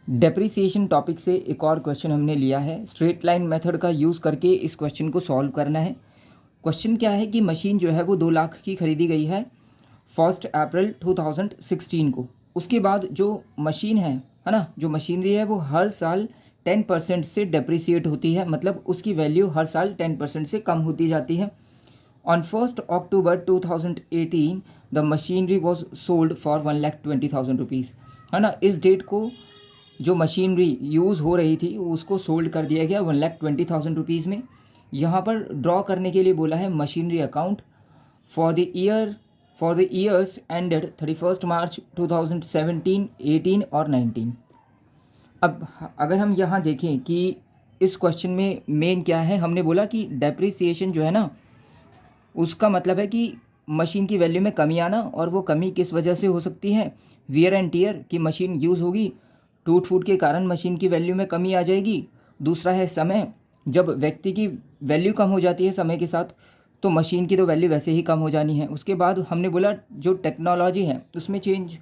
Depreciation topic से एक और क्वेश्चन हमने लिया है। स्ट्रेट लाइन मेथड का यूज़ करके इस क्वेश्चन को सॉल्व करना है। क्वेश्चन क्या है कि मशीन जो है वो 2 लाख की खरीदी गई है 1 अप्रैल 2016 को। उसके बाद जो मशीन है ना, जो मशीनरी है वो हर साल 10% से डेप्रिसिएट होती है, मतलब उसकी वैल्यू हर साल 10% से कम होती जाती है। On 1 October 2018 the machinery was sold for 1,20,000 rupees, है ना। इस डेट को जो मशीनरी यूज़ हो रही थी उसको सोल्ड कर दिया गया 1,20,000 रुपीज़ में। यहाँ पर ड्रॉ करने के लिए बोला है machinery account for the years ended 31 मार्च 2017, 18 और 19। अब अगर हम यहाँ देखें कि इस क्वेश्चन में मेन क्या है, हमने बोला कि डेप्रिसिएशन जो है ना, उसका मतलब है कि मशीन की वैल्यू में कमी आना, और वो कमी किस वजह से हो सकती है, वियर एंड टीयर की मशीन यूज़ होगी, टूट फूट के कारण मशीन की वैल्यू में कमी आ जाएगी। दूसरा है समय, जब व्यक्ति की वैल्यू कम हो जाती है समय के साथ तो मशीन की तो वैल्यू वैसे ही कम हो जानी है। उसके बाद हमने बोला जो टेक्नोलॉजी है उसमें चेंज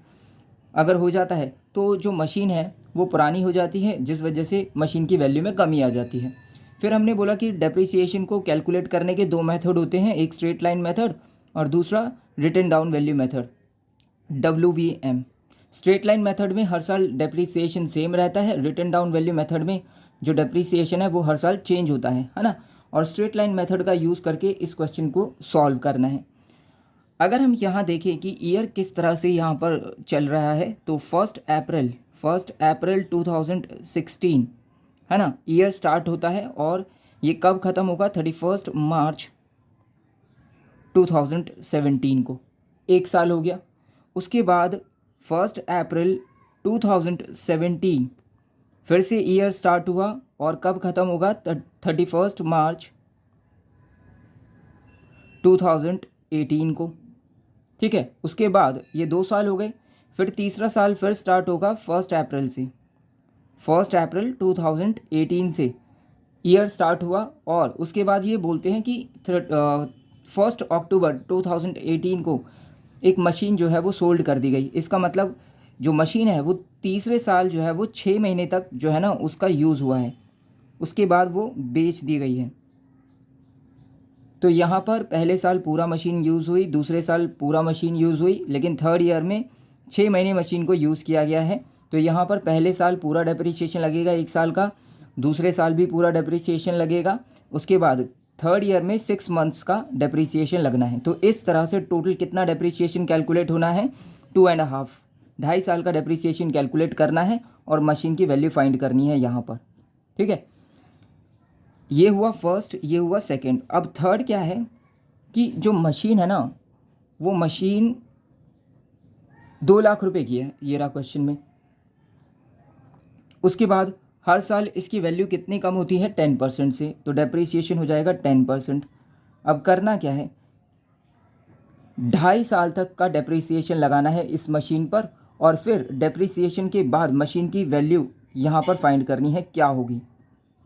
अगर हो जाता है तो जो मशीन है वो पुरानी हो जाती है, जिस वजह से मशीन की वैल्यू में कमी आ जाती है। फिर हमने बोला कि डेप्रिसिएशन को कैलकुलेट करने के 2 मेथड होते हैं, एक स्ट्रेट लाइन मेथड और दूसरा written down value method, WVM। Straight line method में हर साल डेप्रिसिएशन सेम रहता है, रिटन डाउन वैल्यू मेथड में जो डेप्रिसिएशन है वो हर साल चेंज होता है ना। और स्ट्रेट लाइन मेथड का यूज़ करके इस क्वेश्चन को सॉल्व करना है। अगर हम यहाँ देखें कि ईयर किस तरह से यहाँ पर चल रहा है तो 1 अप्रैल 2016, है ना, ईयर स्टार्ट होता है और ये कब ख़त्म होगा, 31 मार्च 2017 को। 1 साल हो गया। उसके बाद 1 अप्रैल 2017 फिर से ईयर स्टार्ट हुआ और कब ख़त्म होगा, 31 मार्च 2018 को। ठीक है, उसके बाद ये 2 साल हो गए। फिर तीसरा साल फिर स्टार्ट होगा 1 अप्रैल से, 1 अप्रैल 2018 से ईयर स्टार्ट हुआ और उसके बाद ये बोलते हैं कि 1 अक्टूबर 2018 को एक मशीन जो है वो सोल्ड कर दी गई। इसका मतलब जो मशीन है वो तीसरे साल जो है वो 6 महीने तक जो है ना उसका यूज़ हुआ है, उसके बाद वो बेच दी गई है। तो यहाँ पर पहले साल पूरा मशीन यूज़ हुई, दूसरे साल पूरा मशीन यूज़ हुई, लेकिन थर्ड ईयर में 6 महीने मशीन को यूज़ किया गया है। तो यहाँ पर पहले साल पूरा डेप्रिसिएशन लगेगा 1 साल का, दूसरे साल भी पूरा डेप्रिसिएशन लगेगा, उसके बाद थर्ड ईयर में 6 मंथ्स का डेप्रिसिएशन लगना है। तो इस तरह से टोटल कितना डेप्रिसिएशन कैलकुलेट होना है, 2.5, 2.5 साल का डेप्रिसिएशन कैलकुलेट करना है और मशीन की वैल्यू फाइंड करनी है यहाँ पर। ठीक है, ये हुआ फर्स्ट, ये हुआ सेकंड। अब थर्ड क्या है कि जो मशीन है ना वो मशीन 2 लाख रुपए की है, ये रहा क्वेश्चन में। उसके बाद हर साल इसकी वैल्यू कितनी कम होती है, 10% से, तो डेप्रिसिएशन हो जाएगा 10%। अब करना क्या है, 2.5 साल तक का डेप्रिसिएशन लगाना है इस मशीन पर और फिर डेप्रिसिएशन के बाद मशीन की वैल्यू यहाँ पर फाइंड करनी है क्या होगी।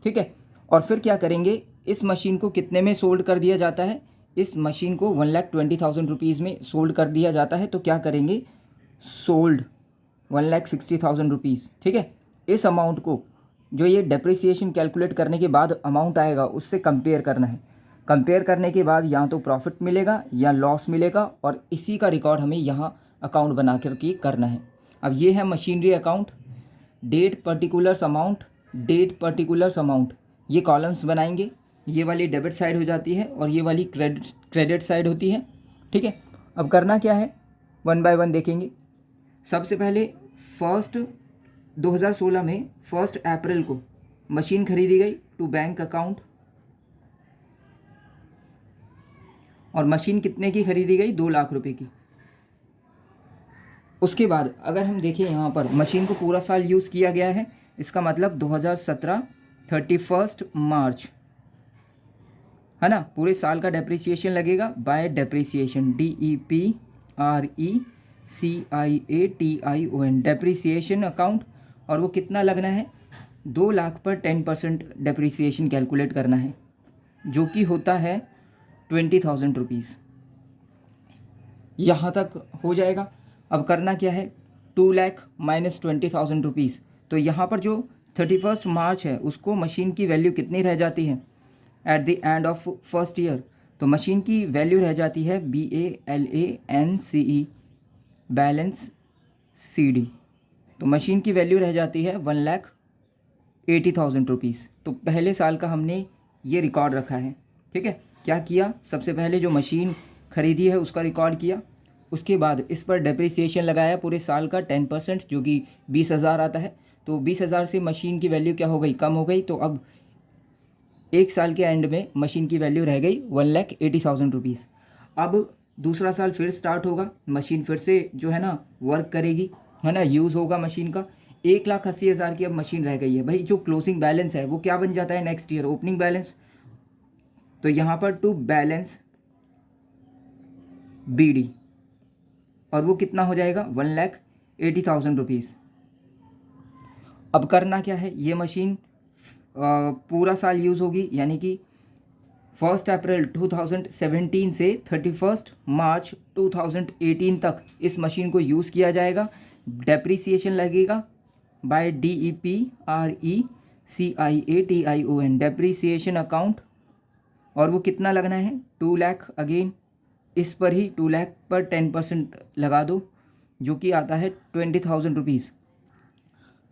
ठीक है, और फिर क्या करेंगे, इस मशीन को कितने में सोल्ड कर दिया जाता है, इस मशीन को 1,20,000 रुपीज़ में सोल्ड कर दिया जाता है। तो क्या करेंगे, सोल्ड 1,60,000 रुपीज़। ठीक है, इस अमाउंट को जो ये डेप्रिसिएशन कैलकुलेट करने के बाद अमाउंट आएगा उससे कंपेयर करना है। कंपेयर करने के बाद या तो प्रॉफिट मिलेगा या लॉस मिलेगा और इसी का रिकॉर्ड हमें यहाँ अकाउंट बना करके करना है। अब ये है machinery account, date particulars amount, date particulars amount, ये कॉलम्स बनाएंगे। ये वाली डेबिट साइड हो जाती है और ये वाली क्रेडिट साइड होती है। ठीक है, अब करना क्या है, 1 बाय 1 देखेंगे। सबसे पहले 2016 में 1 अप्रैल को मशीन खरीदी गई टू बैंक अकाउंट, और मशीन कितने की खरीदी गई, 2 लाख रुपए की। उसके बाद अगर हम देखें यहाँ पर मशीन को पूरा साल यूज़ किया गया है, इसका मतलब 2017 31 मार्च, है ना, पूरे साल का डेप्रिसिएशन लगेगा bye depreciation, DEPRECIATION, depreciation account. और वो कितना लगना है, 2 लाख पर 10% डेप्रिसिएशन कैलकुलेट करना है, जो कि होता है 20,000 रुपीज़। यहाँ तक हो जाएगा। अब करना क्या है, 2 लाख माइनस 20,000 रुपीज़, तो यहाँ पर जो 31 मार्च है उसको मशीन की वैल्यू कितनी रह जाती है at the end of first year? तो मशीन की वैल्यू रह जाती है BALANCE बैलेंस CD। तो मशीन की वैल्यू रह जाती है 1,80,000 रुपीज़। तो पहले साल का हमने ये रिकॉर्ड रखा है। ठीक है, क्या किया, सबसे पहले जो मशीन ख़रीदी है उसका रिकॉर्ड किया, उसके बाद इस पर डेप्रिसिएशन लगाया पूरे साल का 10% जो कि 20,000 आता है। तो 20,000 से मशीन की वैल्यू क्या हो गई, कम हो गई। तो अब एक साल के एंड में मशीन की वैल्यू रह गई 1,80,000 रुपीज़। अब दूसरा साल फिर स्टार्ट होगा, मशीन फिर से जो है ना वर्क करेगी, है ना, यूज़ होगा मशीन का। 1,80,000 की अब मशीन रह गई है। भाई जो क्लोजिंग बैलेंस है वो क्या बन जाता है नेक्स्ट ईयर, ओपनिंग बैलेंस। तो यहाँ पर टू बैलेंस BD, और वो कितना हो जाएगा 1,80,000 रुपीज़। अब करना क्या है, ये मशीन पूरा साल यूज़ होगी, यानी कि 1 अप्रैल 2017 से 31 मार्च 2018 तक इस मशीन को यूज़ किया जाएगा। डेप्रीसिएशन लगेगा बाय DEPRECIATION डेप्रीसिएशन अकाउंट, और वो कितना लगना है 2 लाख। अगेन इस पर ही 2 लाख पर 10% लगा दो, जो कि आता है 20,000 रुपीज़।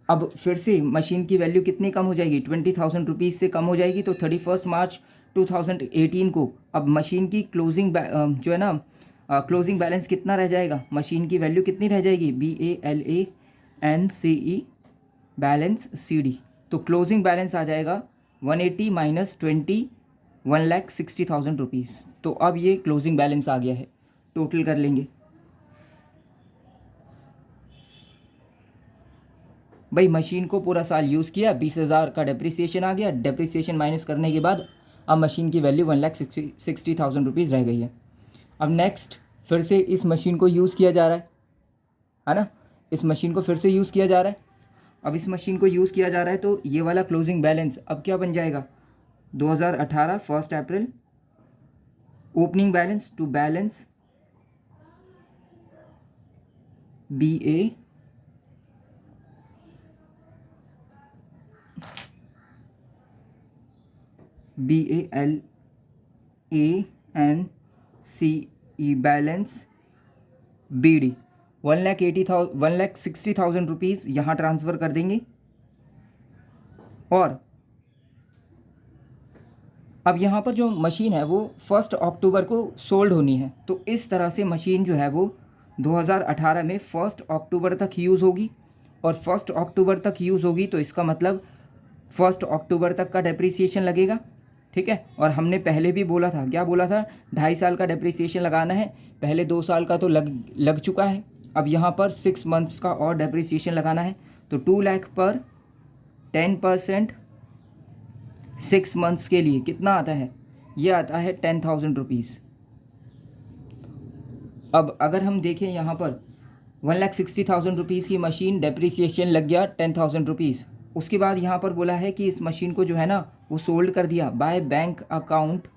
अब फिर से मशीन की वैल्यू कितनी कम हो जाएगी, 20,000 रुपीज़ से कम हो जाएगी। तो 31 मार्च 2018 को अब मशीन की क्लोजिंग जो है ना क्लोजिंग बैलेंस कितना रह जाएगा, मशीन की वैल्यू कितनी रह जाएगी BALANCE बैलेंस CD। तो क्लोजिंग बैलेंस आ जाएगा 180 माइनस 20 1,60,000 रुपीज़। तो अब ये क्लोजिंग बैलेंस आ गया है। टोटल कर लेंगे भाई, मशीन को पूरा साल यूज़ किया, 20,000 का डेप्रिसिएशन आ गया, डेप्रिसिएशन माइनस करने के बाद अब मशीन की वैल्यू 1,60,000 रुपीज़ रह गई है। अब नेक्स्ट फिर से इस मशीन को यूज़ किया जा रहा है ना, इस मशीन को फिर से यूज़ किया जा रहा है। अब इस मशीन को यूज़ किया जा रहा है तो ये वाला क्लोजिंग बैलेंस अब क्या बन जाएगा 2018 1 अप्रैल opening balance to balance BALANCE balance BD 1,60,000 rupees यहाँ ट्रांसफ़र कर देंगे। और अब यहाँ पर जो मशीन है वो 1 अक्टूबर को सोल्ड होनी है। तो इस तरह से मशीन जो है वो 2018 में 1 अक्टूबर तक यूज़ होगी, और 1 अक्टूबर तक यूज़ होगी तो इसका मतलब 1 अक्टूबर तक का डेप्रिसिएशन लगेगा। ठीक है, और हमने पहले भी बोला था, क्या बोला था, 2.5 साल का डेप्रिसिएशन लगाना है। पहले 2 साल का तो लग चुका है, अब यहाँ पर 6 मंथ्स का और डेप्रिसिएशन लगाना है। तो 2 लाख पर 10% 6 मंथ्स के लिए कितना आता है, ये आता है 10,000 रुपीज़। अब अगर हम देखें यहाँ पर 1,60,000 रुपीज़ की मशीन, डेप्रिसिएशन लग गया 10,000 रुपीज़। उसके बाद यहाँ पर बोला है कि इस मशीन को जो है ना वो सोल्ड कर दिया बाय बैंक अकाउंट।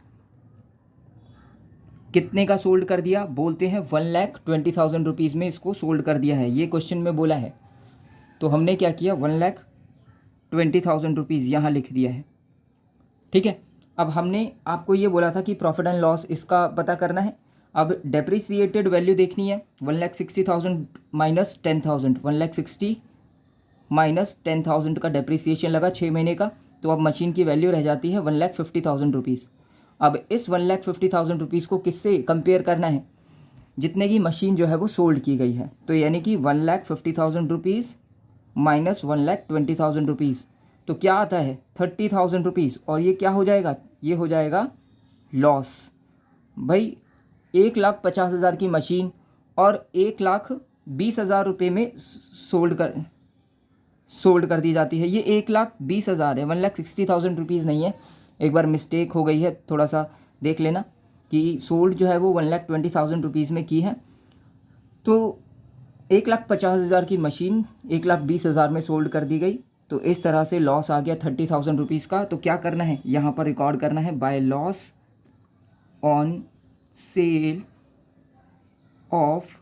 कितने का सोल्ड कर दिया, बोलते हैं 1,20,000 रुपीज़ में इसको सोल्ड कर दिया है, ये क्वेश्चन में बोला है। तो हमने क्या किया 1,20,000 रुपीज़ यहाँ लिख दिया है। ठीक है, अब हमने आपको ये बोला था कि प्रॉफिट एंड लॉस इसका पता करना है। अब डेप्रिसिएटेड वैल्यू देखनी है, 1,60,000 माइनस 10,000, 1,60,000 माइनस 10,000 का डेप्रिसिएशन लगा 6 महीने का। तो अब मशीन की वैल्यू रह जाती है 1,50,000 रुपीज़। अब इस 1,50,000 रुपीज़ को किससे कंपेयर करना है, जितने की मशीन जो है वो सोल्ड की गई है। तो यानी कि 1,50,000 रुपीज़ माइनस 1,20,000 रुपीज़, तो क्या आता है 30,000 रुपीज़। और ये क्या हो जाएगा, ये हो जाएगा लॉस। भाई 1,50,000 की मशीन और 1,20,000 रुपये में सोल्ड कर दी जाती है। ये 1,20,000 है, 1,60,000 रुपीज़ नहीं है। एक बार मिस्टेक हो गई है, थोड़ा सा देख लेना कि सोल्ड जो है वो 1,20,000 रुपीज़ में की है। तो 1,50,000 की मशीन 1,20,000 में सोल्ड कर दी गई। तो इस तरह से लॉस आ गया 30,000 रुपीज़ का। तो क्या करना है, यहाँ पर रिकॉर्ड करना है by loss on sale of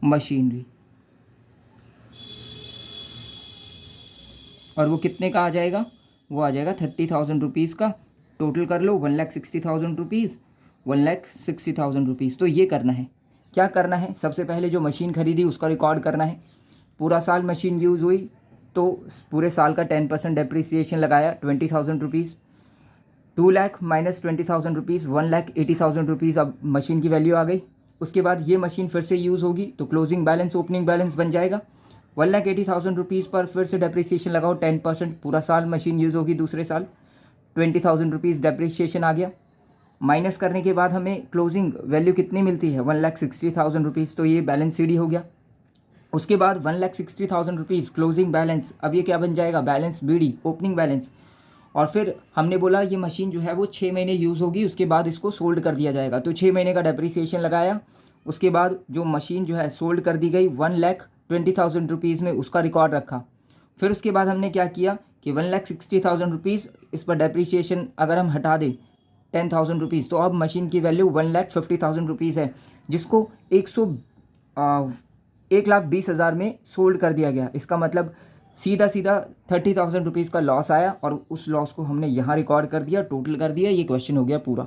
machinery. और वो कितने का आ जाएगा, वो आ जाएगा 30,000 रुपीज़ का। टोटल कर लो 1,60,000 रुपीज़, 1,60,000 रुपीज़। तो ये करना है, क्या करना है, सबसे पहले जो मशीन खरीदी उसका रिकॉर्ड करना है। पूरा साल मशीन यूज़ हुई तो पूरे साल का 10% डेप्रिसिएशन लगाया 20,000 rupees. 2 lakh minus 20,000 rupees, 1,80,000 rupees अब मशीन की वैल्यू आ गई। उसके बाद ये मशीन फिर से यूज़ होगी तो क्लोजिंग बैलेंस ओपनिंग बैलेंस बन जाएगा 1,80,000 रुपीज़ पर फिर से डेप्रिसिएशन लगाओ 10%, पूरा साल मशीन यूज़ होगी दूसरे साल, 20,000 रुपीज़ डेप्रिसिएशन आ गया। माइनस करने के बाद हमें क्लोजिंग वैल्यू कितनी मिलती है 1,60,000 रुपीज़, तो ये बैलेंस सीडी हो गया। उसके बाद 1,60,000 रुपीज़ क्लोजिंग बैलेंस, अब ये क्या बन जाएगा, बैलेंस बीडी ओपनिंग बैलेंस। और फिर हमने बोला ये मशीन जो है वो 6 महीने यूज़ होगी, उसके बाद इसको सोल्ड कर दिया जाएगा, तो 6 महीने का डेप्रिसिएशन लगाया। उसके बाद जो मशीन जो है सोल्ड कर दी गई 1,20,000 रुपीज़ में, उसका रिकॉर्ड रखा। फिर उसके बाद हमने क्या किया कि 1,60,000 रुपीज़ इस पर डेप्रिसिएशन अगर हम हटा दें 10,000 रुपीज़, तो अब मशीन की वैल्यू 1,50,000 रुपीज़ है, जिसको 1,20,000 में सोल्ड कर दिया गया। इसका मतलब सीधा सीधा 30,000 रुपीज़ का लॉस आया और उस लॉस को हमने यहाँ रिकॉर्ड कर दिया, टोटल कर दिया। ये क्वेश्चन हो गया पूरा।